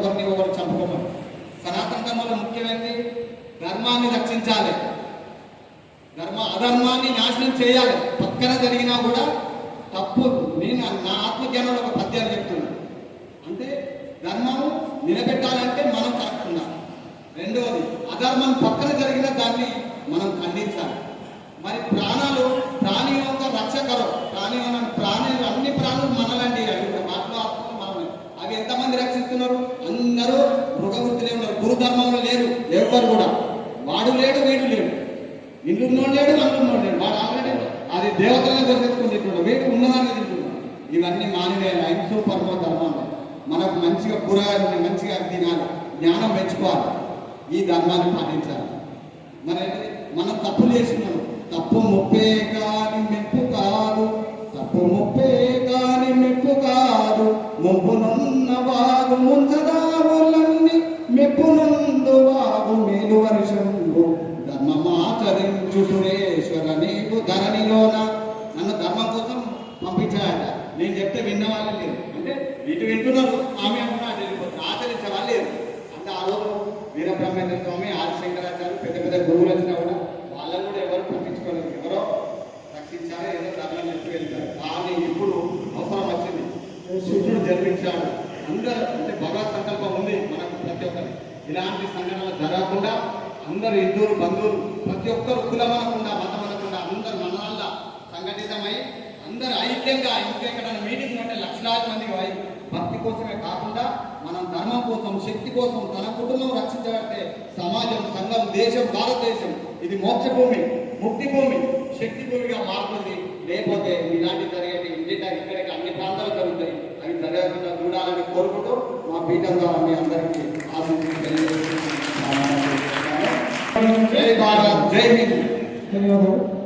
ఒకరిని ఒకరు చంపుకోమని. సనాతన ధర్మంలో ముఖ్యమైనది ధర్మాన్ని రక్షించాలి, అధర్మాన్ని నాశనం చేయాలి. పక్కన జరిగినా కూడా తప్పు. నేను నా ఆత్మజ్ఞానంలో ఒక పద్యాలు చెప్తున్నాను. అంటే ధర్మం నిలబెట్టాలంటే మనం కరెక్ట్ ఉండాలి. రెండవది అధర్మం పక్కన జరిగిన దాన్ని మనం ఖండించాలి. మరి ప్రాణాలు ప్రాణియోగ రక్షకరు, ప్రాణులు అన్ని ప్రాణులు మనలండి. ఆత్మ మనమే. అవి ఎంతమంది రక్షిస్తున్నారు? అందరూ మృగబుద్ధిలో ఉన్నారు, గురుధర్మంలో లేరు ఎవరు కూడా. వాడు లేడు వీడు లేడు, ఇల్లున్నోడు లేడు అందున్నోడు లేడు. వాడు ఆల్రెడీ అది దేవతలను దర్శించుకుని తింటున్నాడు, వీడు ఉన్నదాన్ని తింటున్నాడు. ఇవన్నీ మానవేయాలి. అహింస పరమ ధర్మాలు. మనకు మంచిగా కూరగాయలు మంచిగా తినాలి, జ్ఞానం పెంచుకోవాలి, ఈ ధర్మాన్ని పాటించాలి. మరి మనం తప్పులు చేస్తున్నాం. తప్పు ముప్పే కాని మెప్పు కాదు, తప్పు ముప్పే కాని మెప్పు కాదు, ముప్పునున్న వాగు ముంచదావులన్నీ మెప్పునందు వాగు మేలు వర్షంబు ధర్మమాచరించు సురేశ్వర నీకు ధరణిలోన. నన్ను ధర్మం కోసం పంపించాడట. నేను చెప్తే విన్న వాళ్ళు లేరు. అంటే ఇటు వింటున్నారు, ఆమె అంటున్నా ఆచరించే వాళ్ళు లేరు. అంటే ఆ రోజు వీరబ్రహ్మేంద్ర స్వామి, ఆదిశంకరాచార్య పెద్ద పెద్ద గురువులు వచ్చినా కూడా వాళ్ళని కూడా ఎవరు పంపించుకోలేదు. ఎవరో రక్షించారో ఏదో ధర్మం చెప్పి వెళ్తారు. కానీ ఇప్పుడు అవసరం వచ్చింది, సూర్యుడు జన్మించాడు. అందరూ అంటే భగవత్ సంకల్పం ఉంది మనకు ప్రతి ఒక్కరి. ఇలాంటి సంఘటనలు జరగకుండా అందరు హిందువులు బంధువులు ప్రతి ఒక్కరు కులమనకుండా మతమనకుండా అందరు మన వల్ల సంఘటితమై అందరు ఐక్యంగా ఇంకెక్కడ మీటింగ్ అంటే లక్షలాది మందికి భక్తి కోసమే కాకుండా మనం ధర్మం కోసం, శక్తి కోసం, తన కుటుంబం రక్షించబడితే సమాజం, సంఘం, దేశం, భారతదేశం ఇది మోక్ష భూమి, ముక్తి భూమి, శక్తి భూమిగా మారుతుంది. లేకపోతే ఇలాంటి జరిగేది ఇక్కడికి అన్ని ప్రాంతాలు జరుగుతాయి. అవి జరగకుండా చూడాలని కోరుకుంటూ మా పీఠం ద్వారా మీ అందరికీ ఆశించి తెలియజేస్తున్నాను. జై భారత్, జై హింద్. ధన్యవాదాలు.